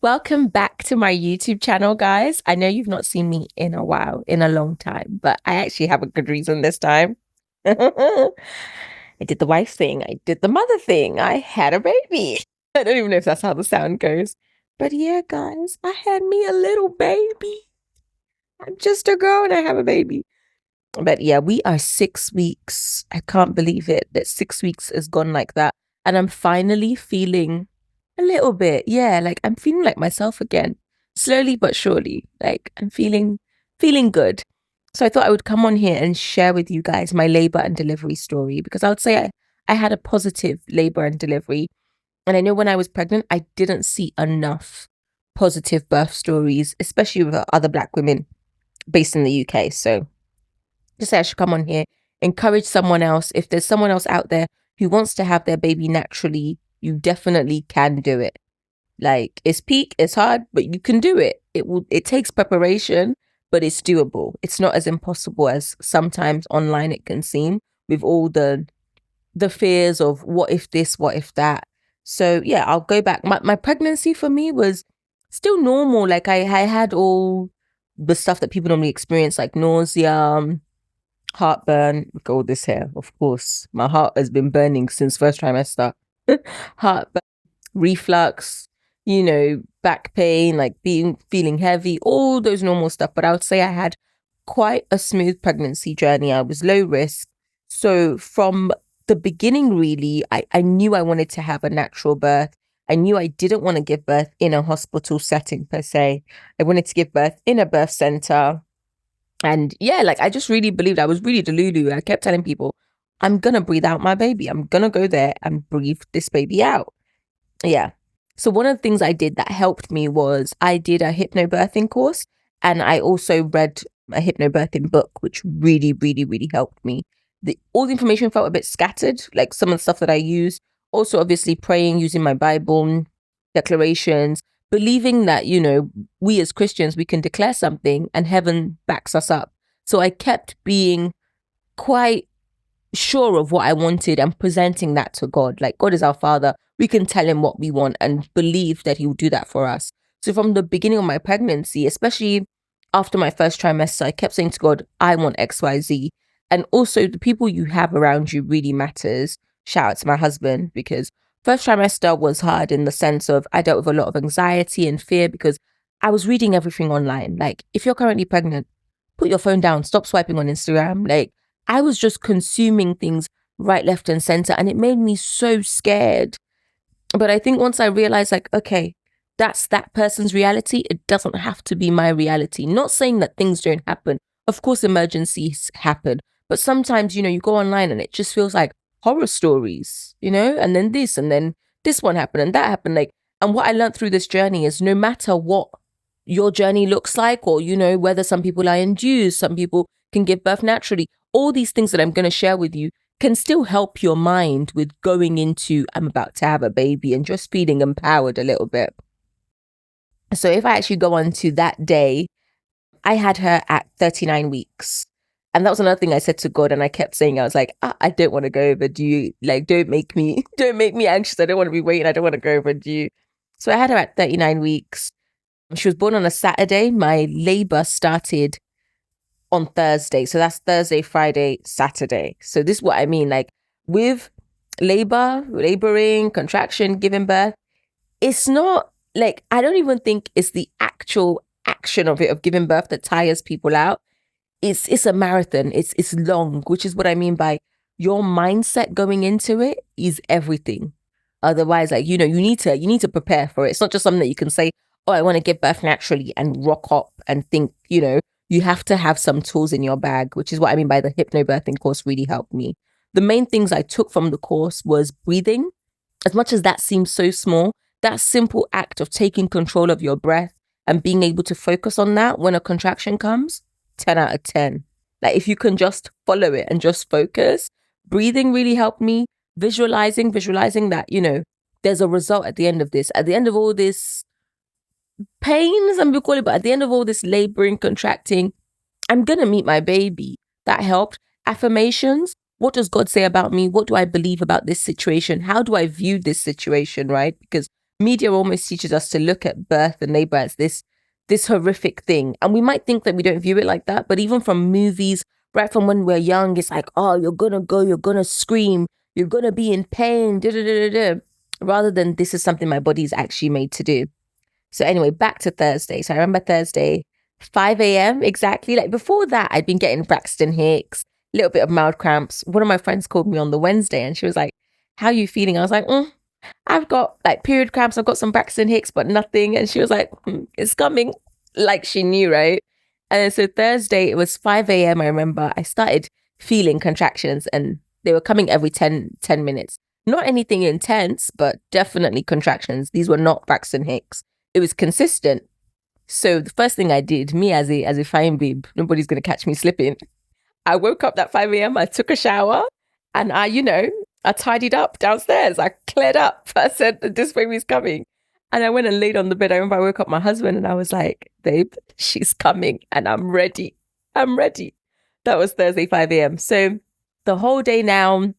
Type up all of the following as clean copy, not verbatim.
Welcome back to my YouTube channel, guys. I know you've not seen me in a while, in a long time, but I actually have a good reason this time. I did the wife thing. I did the mother thing. I had a baby. I don't even know if that's how the sound goes. But yeah, guys, I had me a little baby. I'm just a girl and I have a baby. But yeah, we are 6 weeks. I can't believe it that 6 weeks has gone like that. And I'm finally feeling a little bit, yeah, like I'm feeling like myself again, slowly but surely. Like I'm feeling good. So I thought I would come on here and share with you guys my labor and delivery story because I would say I had a positive labor and delivery. And I know when I was pregnant, I didn't see enough positive birth stories, especially with other Black women based in the UK. So just say I should come on here, encourage someone else. If there's someone else out there who wants to have their baby naturally, you definitely can do it. Like it's peak, it's hard, but you can do it. It takes preparation, but it's doable. It's not as impossible as sometimes online it can seem with all the fears of what if this, what if that. So yeah, I'll go back. My pregnancy for me was still normal. Like I had all the stuff that people normally experience, like nausea, heartburn. Look at all this hair, of course. My heart has been burning since first trimester. Heartburn, reflux, back pain, like feeling heavy, all those normal stuff. But I would say I had quite a smooth pregnancy journey. I was low risk. So from the beginning, really, I knew I wanted to have a natural birth. I knew I didn't want to give birth in a hospital setting per se. I wanted to give birth in a birth center. And yeah, like I just really believed. I was really delulu. I kept telling people, I'm going to breathe out my baby. I'm going to go there and breathe this baby out. Yeah. So one of the things I did that helped me was I did a hypnobirthing course and I also read a hypnobirthing book, which really, really, really helped me. All the information felt a bit scattered, like some of the stuff that I use. Also, obviously praying, using my Bible, declarations, believing that, we as Christians, we can declare something and heaven backs us up. So I kept being quite sure of what I wanted and presenting that to God. Like God is our Father. We can tell him what we want and believe that he will do that for us. So from the beginning of my pregnancy, especially after my first trimester, I kept saying to God, I want XYZ. And also the people you have around you really matters. Shout out to my husband because first trimester was hard in the sense of I dealt with a lot of anxiety and fear because I was reading everything online. Like if you're currently pregnant, put your phone down, stop swiping on Instagram. Like I was just consuming things right, left and center and it made me so scared. But I think once I realized like, okay, that's that person's reality. It doesn't have to be my reality. Not saying that things don't happen. Of course, emergencies happen. But sometimes, you go online and it just feels like horror stories, and then this one happened and that happened. Like, and what I learned through this journey is no matter what your journey looks like, or, whether some people are induced, some people can give birth naturally, all these things that I'm going to share with you can still help your mind with going into, I'm about to have a baby and just feeling empowered a little bit. So if I actually go on to that day, I had her at 39 weeks. And that was another thing I said to God. And I kept saying, I was like, I don't want to go overdue. Like, don't make me anxious. I don't want to be waiting. I don't want to go overdue. So I had her at 39 weeks. She was born on a Saturday. My labor started on Thursday. So that's Thursday, Friday, Saturday. So this is what I mean. Like with laboring, contraction, giving birth, it's not like, I don't even think it's the actual action of it, of giving birth, that tires people out. It's a marathon. It's long, which is what I mean by your mindset going into it is everything. Otherwise, like, you need to prepare for it. It's not just something that you can say, oh, I want to give birth naturally and rock up and think, you have to have some tools in your bag, which is what I mean by the hypnobirthing course really helped me. The main things I took from the course was breathing. As much as that seems so small, that simple act of taking control of your breath and being able to focus on that when a contraction comes, 10 out of 10. Like if you can just follow it and just focus. Breathing really helped me. Visualizing that, there's a result at the end of this. At the end of all this pain, some people call it, but at the end of all this laboring, contracting, I'm going to meet my baby. That helped. Affirmations. What does God say about me? What do I believe about this situation? How do I view this situation, right? Because media almost teaches us to look at birth and labor as this horrific thing. And we might think that we don't view it like that, but even from movies, right from when we're young, it's like, oh, you're gonna go, you're gonna scream, you're gonna be in pain, da, da, da, da, da, rather than this is something my body's actually made to do. So anyway, back to Thursday. So I remember Thursday, 5 a.m. exactly. Like before that, I'd been getting Braxton Hicks, a little bit of mild cramps. One of my friends called me on the Wednesday and she was like, how are you feeling? I was like, I've got like period cramps. I've got some Braxton Hicks, but nothing. And she was like, it's coming. Like she knew, right? And so Thursday, it was 5 a.m. I remember I started feeling contractions and they were coming every 10 minutes. Not anything intense, but definitely contractions. These were not Braxton Hicks. It was consistent. So the first thing I did, me as a fine babe, nobody's going to catch me slipping. I woke up at 5 a.m. I took a shower and I tidied up downstairs. I cleared up. I said, this baby's coming. And I went and laid on the bed. I remember I woke up my husband and I was like, babe, she's coming and I'm ready. I'm ready. That was Thursday, 5 a.m. So the whole day now,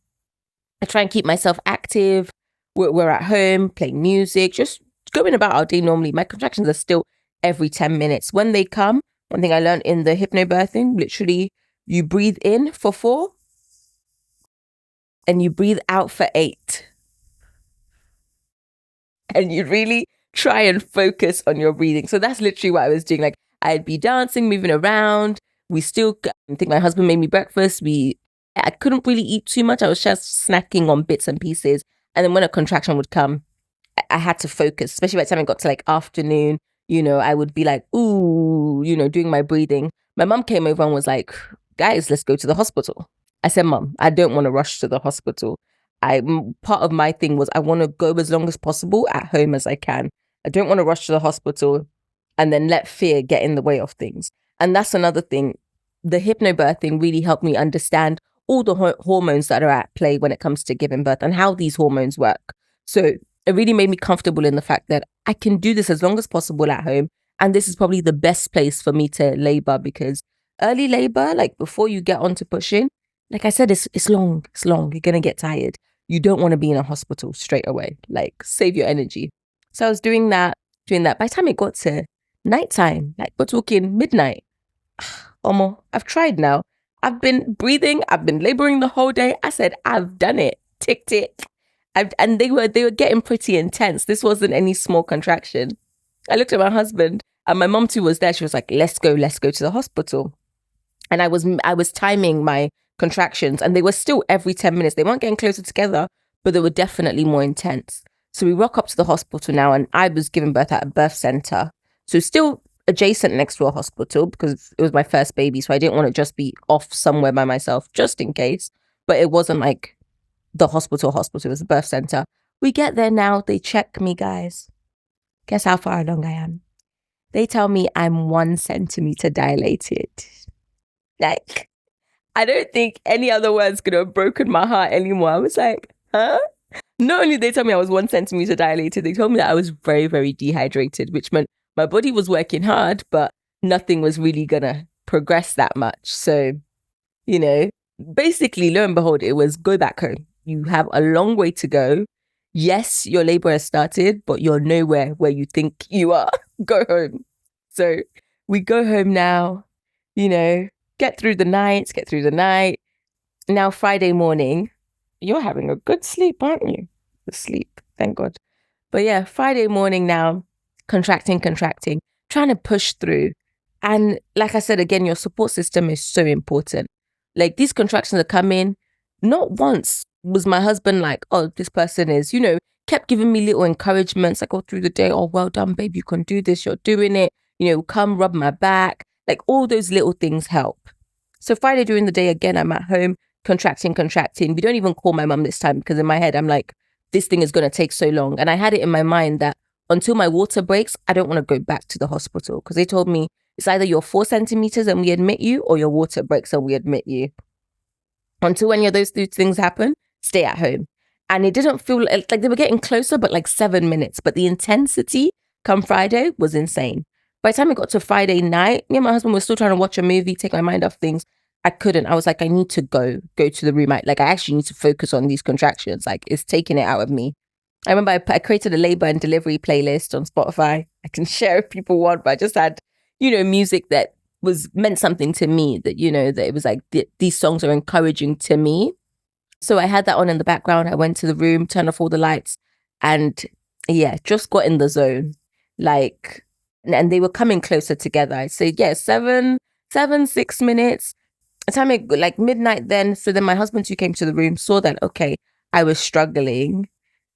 I try and keep myself active. We're at home playing music, just going about our day normally. My contractions are still every 10 minutes. When they come, one thing I learned in the hypnobirthing, literally, you breathe in for 4 and you breathe out for 8. And you really try and focus on your breathing. So that's literally what I was doing. Like I'd be dancing, moving around. I think my husband made me breakfast. I couldn't really eat too much. I was just snacking on bits and pieces. And then when a contraction would come, I had to focus, especially by the time I got to like afternoon, I would be like, ooh, doing my breathing. My mum came over and was like, guys, let's go to the hospital. I said, Mum, I don't want to rush to the hospital. Part of my thing was I want to go as long as possible at home as I can. I don't want to rush to the hospital and then let fear get in the way of things. And that's another thing. The hypnobirthing really helped me understand all the hormones that are at play when it comes to giving birth and how these hormones work. So it really made me comfortable in the fact that I can do this as long as possible at home. And this is probably the best place for me to labor because early labor, like before you get on to pushing, like I said, it's long. It's long. You're going to get tired. You don't want to be in a hospital straight away. Like save your energy. So I was doing that. By the time it got to nighttime, like we're talking midnight, I've tried now. I've been breathing. I've been laboring the whole day. I said, I've done it. Tick, tick. And they were getting pretty intense. This wasn't any small contraction. I looked at my husband and my mom too was there. She was like, let's go to the hospital. And I was timing my contractions and they were still every 10 minutes. They weren't getting closer together, but they were definitely more intense. So we rock up to the hospital now and I was giving birth at a birth center. So still adjacent next to a hospital because it was my first baby. So I didn't want to just be off somewhere by myself just in case. But it wasn't like the hospital. It was a birth center. We get there now. They check me, guys. Guess how far along I am? They tell me I'm 1 centimeter dilated. Like, I don't think any other words could have broken my heart anymore. I was like, huh? Not only did they tell me I was 1 centimeter dilated, they told me that I was very, very dehydrated, which meant my body was working hard, but nothing was really going to progress that much. So, basically, lo and behold, it was go back home. You have a long way to go. Yes, your labor has started, but you're nowhere where you think you are. Go home. So we go home now, get through the night. Now, Friday morning, you're having a good sleep, aren't you? The sleep, thank God. But yeah, Friday morning now, contracting, trying to push through. And like I said, again, your support system is so important. Like these contractions are coming. Not once was my husband like, oh, this person is, kept giving me little encouragements. I go through the day, oh, well done, babe, you can do this, you're doing it. Come rub my back. Like all those little things help. So Friday during the day, again, I'm at home, contracting. We don't even call my mum this time because in my head, I'm like, this thing is going to take so long. And I had it in my mind that until my water breaks, I don't want to go back to the hospital because they told me it's either you're 4 centimeters and we admit you or your water breaks and we admit you. Until any of those two things happen, stay at home. And it didn't feel like they were getting closer, but like 7 minutes. But the intensity come Friday was insane. By the time it got to Friday night, me and my husband were still trying to watch a movie, take my mind off things. I couldn't. I was like, I need to go to the room. I actually need to focus on these contractions. Like it's taking it out of me. I remember I created a labor and delivery playlist on Spotify. I can share if people want, but I just had, music that meant something to me, that, that it was like these songs are encouraging to me. So I had that on in the background. I went to the room, turned off all the lights, and just got in the zone. Like, and they were coming closer together. I'd say, 6 minutes. The time like midnight then. So then my husband who came to the room saw that, okay, I was struggling.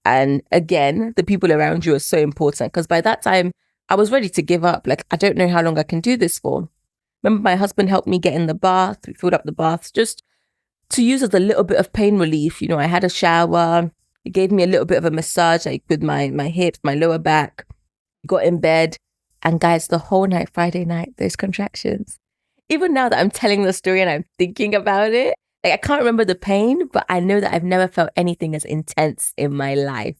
And again, the people around you are so important, because by that time I was ready to give up. Like, I don't know how long I can do this for. Remember, my husband helped me get in the bath. We filled up the bath just to use as a little bit of pain relief. I had a shower. He gave me a little bit of a massage, like with my hips, my lower back. Got in bed. And guys, the whole night, Friday night, those contractions. Even now that I'm telling the story and I'm thinking about it, like, I can't remember the pain, but I know that I've never felt anything as intense in my life.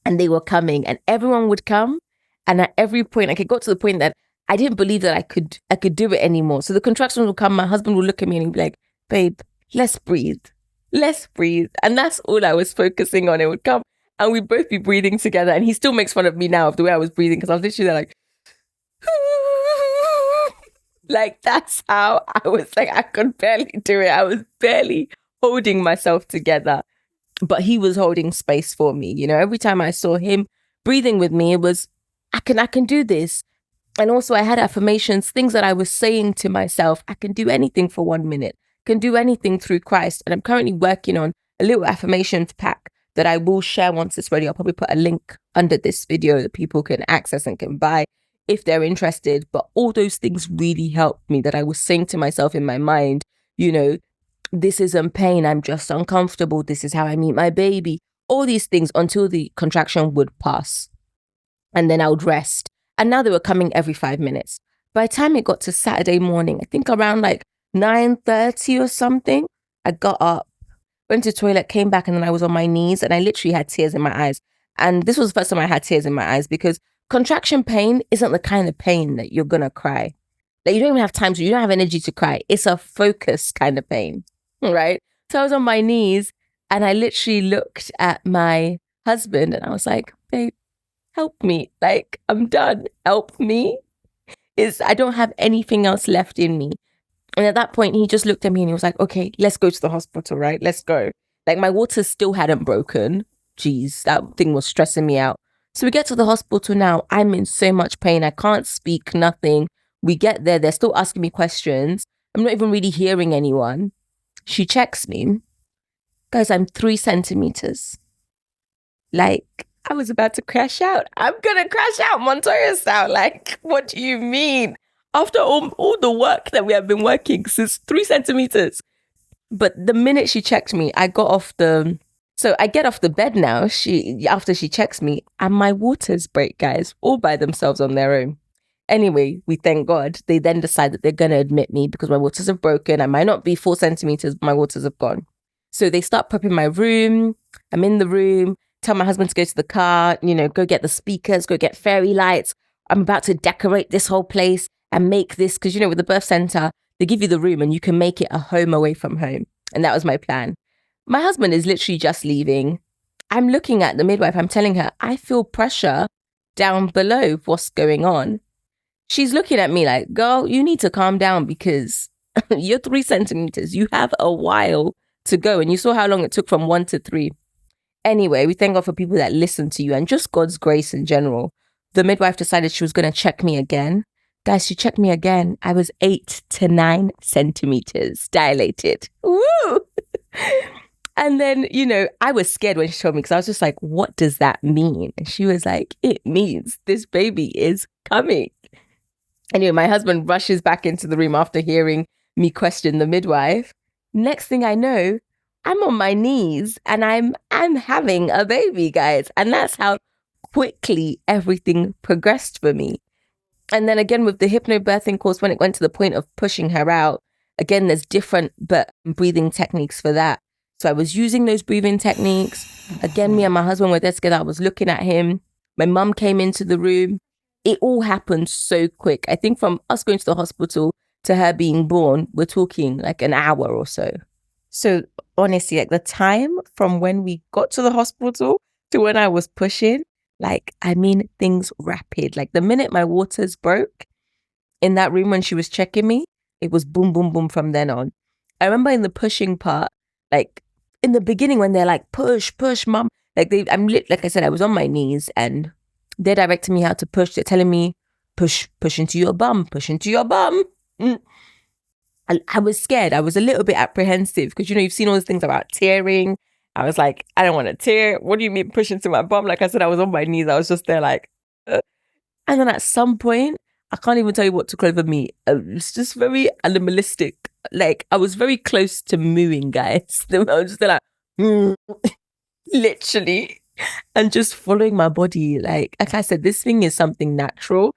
And they were coming, and everyone would come. And at every point, like, it got to the point that I didn't believe that I could do it anymore. So the contractions would come. My husband would look at me and he'd be like, babe, let's breathe. Let's breathe. And that's all I was focusing on. It would come and we'd both be breathing together. And he still makes fun of me now of the way I was breathing, because I was literally there like, like, that's how I was. Like, I could barely do it. I was barely holding myself together. But he was holding space for me. Every time I saw him breathing with me, it was, I can do this. And also I had affirmations, things that I was saying to myself. I can do anything for 1 minute. Can do anything through Christ. And I'm currently working on a little affirmations pack that I will share once it's ready. I'll probably put a link under this video that people can access and can buy if they're interested. But all those things really helped me, that I was saying to myself in my mind, this isn't pain, I'm just uncomfortable. This is how I meet my baby. All these things until the contraction would pass. And then I would rest. And now they were coming every 5 minutes. By the time it got to Saturday morning, I think around like 9:30 or something, I got up, went to the toilet, came back, and then I was on my knees and I literally had tears in my eyes. And this was the first time I had tears in my eyes, because contraction pain isn't the kind of pain that you're going to cry. Like, you don't even have time to, you don't have energy to cry. It's a focus kind of pain, right? So I was on my knees and I literally looked at my husband and I was like, babe, help me. Like, I'm done. Help me. I don't have anything else left in me. And at that point, he just looked at me and he was like, okay, let's go to the hospital, right? Let's go. Like, my waters still hadn't broken. Jeez, that thing was stressing me out. So we get to the hospital now. I'm in so much pain. I can't speak, nothing. We get there. They're still asking me questions. I'm not even really hearing anyone. She checks me. Guys, I'm 3 centimeters. Like, I was about to crash out. I'm going to crash out, Montoya style. Like, what do you mean? After all the work that we have been working since 3 centimeters. But the minute she checked me, I got off so I get off the bed now, after she checks me, and my waters break, guys, all by themselves on their own. Anyway, we thank God. They then decide that they're going to admit me because my waters have broken. I might not be 4 centimeters, but my waters have gone. So they start prepping my room. I'm in the room, tell my husband to go to the car, go get the speakers, go get fairy lights. I'm about to decorate this whole place and make this, because, with the birth center, they give you the room and you can make it a home away from home. And that was my plan. My husband is literally just leaving. I'm looking at the midwife. I'm telling her, I feel pressure down below. What's going on? She's looking at me like, girl, you need to calm down, because you're 3 centimeters. You have a while to go. And you saw how long it took from 1 to 3. Anyway, we thank God for people that listen to you and just God's grace in general. The midwife decided she was going to check me again. Guys, she checked me again. I was 8 to 9 centimeters dilated. Woo! And then, I was scared when she told me, because I was just like, what does that mean? And she was like, it means this baby is coming. Anyway, my husband rushes back into the room after hearing me question the midwife. Next thing I know, I'm on my knees and I'm having a baby, guys. And that's how quickly everything progressed for me. And then again, with the hypnobirthing course, when it went to the point of pushing her out, again, there's different breathing techniques for that. So I was using those breathing techniques. Again, me and my husband were there together. I was looking at him. My mum came into the room. It all happened so quick. I think from us going to the hospital to her being born, we're talking like an hour or so. So honestly, like the time from when we got to the hospital to when I was pushing, like, I mean, things rapid. Like the minute my waters broke in that room when she was checking me, it was boom, boom, boom from then on. I remember in the pushing part, like in the beginning when they're like, push, push, mom. Like like I said, I was on my knees and they're directing me how to push. They're telling me, push into your bum, push into your bum. I was scared. I was a little bit apprehensive because, you know, you've seen all these things about tearing. I was like, I don't want to tear. What do you mean push into my bum? Like I said, I was on my knees. I was just there like, And then at some point, I can't even tell you what took over me. It's just very animalistic. Like I was very close to mooing, guys. I was just there like, literally, and just following my body. Like I said, this thing is something natural.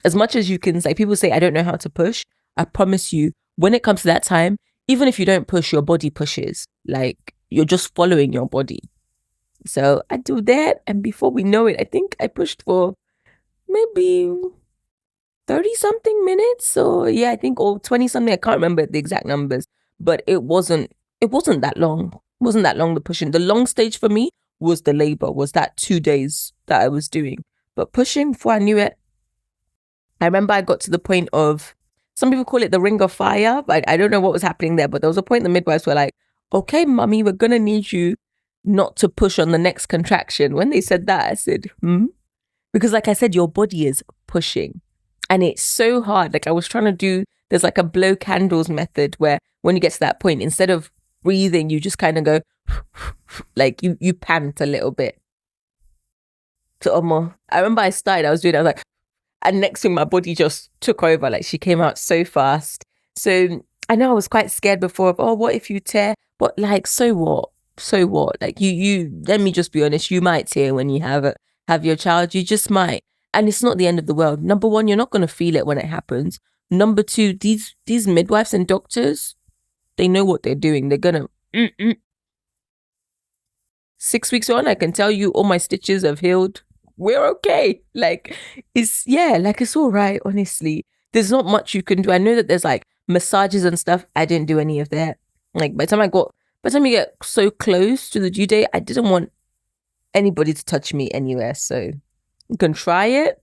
As much as you can say, people say, I don't know how to push. I promise you, when it comes to that time, even if you don't push, your body pushes. Like you're just following your body. So I do that. And before we know it, I think I pushed for maybe 30 something minutes. Or yeah, I think, or 20 something. I can't remember the exact numbers, but it wasn't that long. It wasn't that long, the pushing. The long stage for me was the labor, was that 2 days that I was doing. But pushing, before I knew it, I remember I got to the point of, some people call it the ring of fire, but I don't know what was happening there. But there was a point the midwives were like, okay, mummy, we're going to need you not to push on the next contraction. When they said that, I said, Because like I said, your body is pushing. And it's so hard. Like I was trying to do, there's like a blow candles method where when you get to that point, instead of breathing, you just kind of go, like you pant a little bit. So I remember I was like, and next thing my body just took over. Like she came out so fast. So I know I was quite scared before of, what if you tear? But like, so what? So what? Like you let me just be honest, you might tear when you have your child. You just might. And it's not the end of the world. Number one, you're not going to feel it when it happens. Number two, these midwives and doctors, they know what they're doing. They're going to 6 weeks on, I can tell you all my stitches have healed. We're okay. Like it's all right. Honestly, there's not much you can do. I know that there's like massages and stuff. I didn't do any of that. Like by the time you get so close to the due date, I didn't want anybody to touch me anywhere. So you can try it,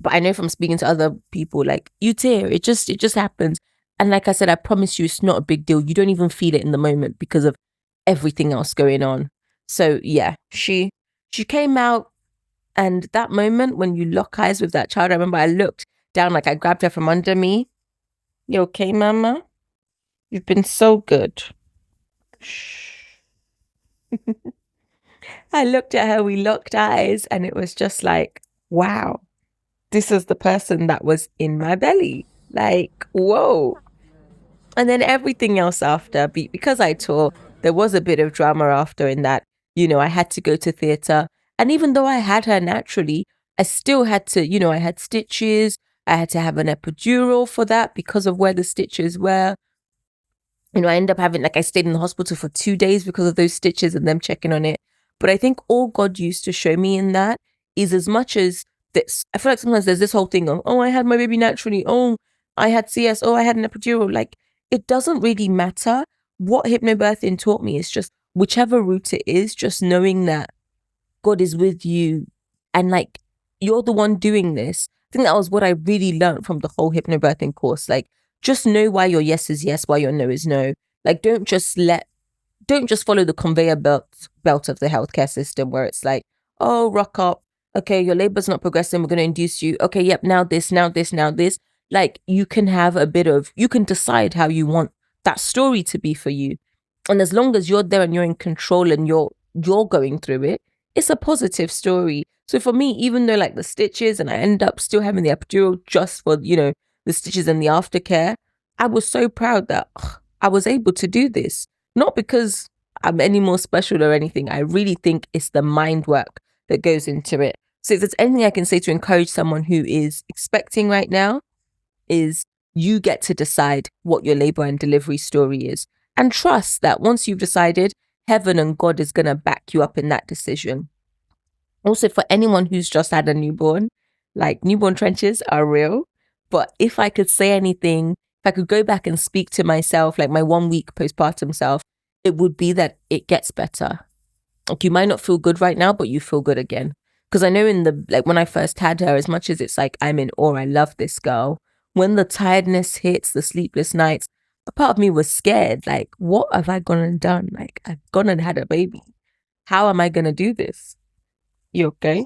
but I know from speaking to other people, like you tear, it just happens. And like I said, I promise you, it's not a big deal. You don't even feel it in the moment because of everything else going on. So yeah, she came out. And that moment when you lock eyes with that child, I remember I looked down, like I grabbed her from under me. You okay, mama? You've been so good. Shh. I looked at her, we locked eyes, and it was just like, wow, this is the person that was in my belly. Like, whoa. And then everything else after, because I taught, there was a bit of drama after in that, you know, I had to go to theatre. And even though I had her naturally, I still had to, you know, I had stitches. I had to have an epidural for that because of where the stitches were. You know, I ended up I stayed in the hospital for 2 days because of those stitches and them checking on it. But I think all God used to show me in that is, as much as this, I feel like sometimes there's this whole thing of, I had my baby naturally. I had CS. I had an epidural. Like, it doesn't really matter. What hypnobirthing taught me is just whichever route it is, just knowing that God is with you and like you're the one doing this. I think that was what I really learned from the whole hypnobirthing course. Like, just know why your yes is yes, why your no is no. Like, don't just follow the conveyor belt of the healthcare system where it's like, rock up. Okay, your labor's not progressing. We're going to induce you. Okay, yep, now this, now this, now this. Like, you can decide how you want that story to be for you. And as long as you're there and you're in control and you're going through it, it's a positive story. So for me, even though like the stitches and I end up still having the epidural just for, you know, the stitches and the aftercare, I was so proud that I was able to do this. Not because I'm any more special or anything. I really think it's the mind work that goes into it. So if there's anything I can say to encourage someone who is expecting right now, is you get to decide what your labor and delivery story is. And trust that once you've decided, heaven and God is going to back you up in that decision. Also, for anyone who's just had a newborn, like, newborn trenches are real. But if I could say anything, if I could go back and speak to myself, like my 1 week postpartum self, it would be that it gets better. Like, you might not feel good right now, but you feel good again. Because I know when I first had her, as much as it's like, I'm in awe, I love this girl. When the tiredness hits, the sleepless nights, a part of me was scared. Like, what have I gone and done? Like, I've gone and had a baby. How am I going to do this? You okay?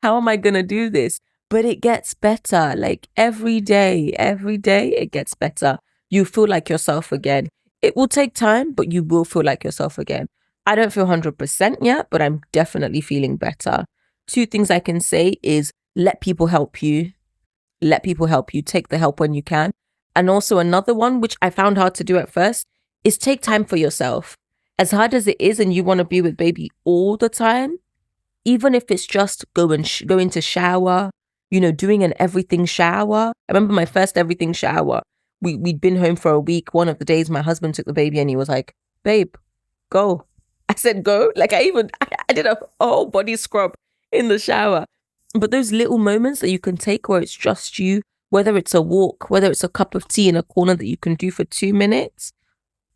How am I going to do this? But it gets better. Like, every day it gets better. You feel like yourself again. It will take time, but you will feel like yourself again. I don't feel 100% yet, but I'm definitely feeling better. 2 things I can say is let people help you. Let people help you. Take the help when you can. And also another one, which I found hard to do at first, is take time for yourself. As hard as it is and you want to be with baby all the time, even if it's just going to shower, doing an everything shower. I remember my first everything shower. We'd been home for a week. One of the days my husband took the baby and he was like, babe, go. I said, go. Like I did a whole body scrub in the shower. But those little moments that you can take where it's just you, whether it's a walk, whether it's a cup of tea in a corner that you can do for 2 minutes,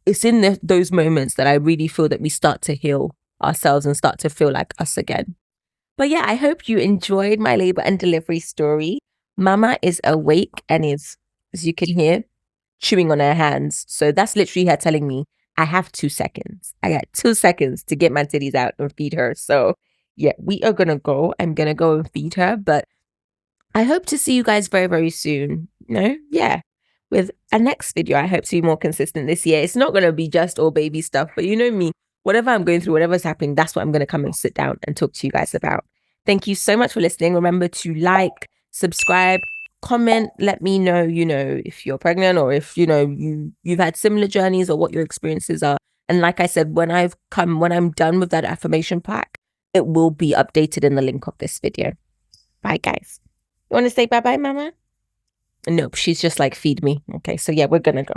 it's in those moments that I really feel that we start to heal ourselves and start to feel like us again. But yeah, I hope you enjoyed my labor and delivery story. Mama is awake and is, as you can hear, chewing on her hands. So that's literally her telling me, I have 2 seconds. I got 2 seconds to get my titties out and feed her. So yeah, we are going to go. I'm going to go and feed her. But I hope to see you guys very, very soon. Yeah. With a next video, I hope to be more consistent this year. It's not going to be just all baby stuff, but you know me, whatever I'm going through, whatever's happening, that's what I'm going to come and sit down and talk to you guys about. Thank you so much for listening. Remember to like, subscribe, comment, let me know, if you're pregnant or if, you've had similar journeys or what your experiences are. And like I said, when I'm done with that affirmation pack, it will be updated in the link of this video. Bye, guys. You want to say bye-bye, Mama? Nope, she's just like, feed me. Okay, so yeah, we're going to go.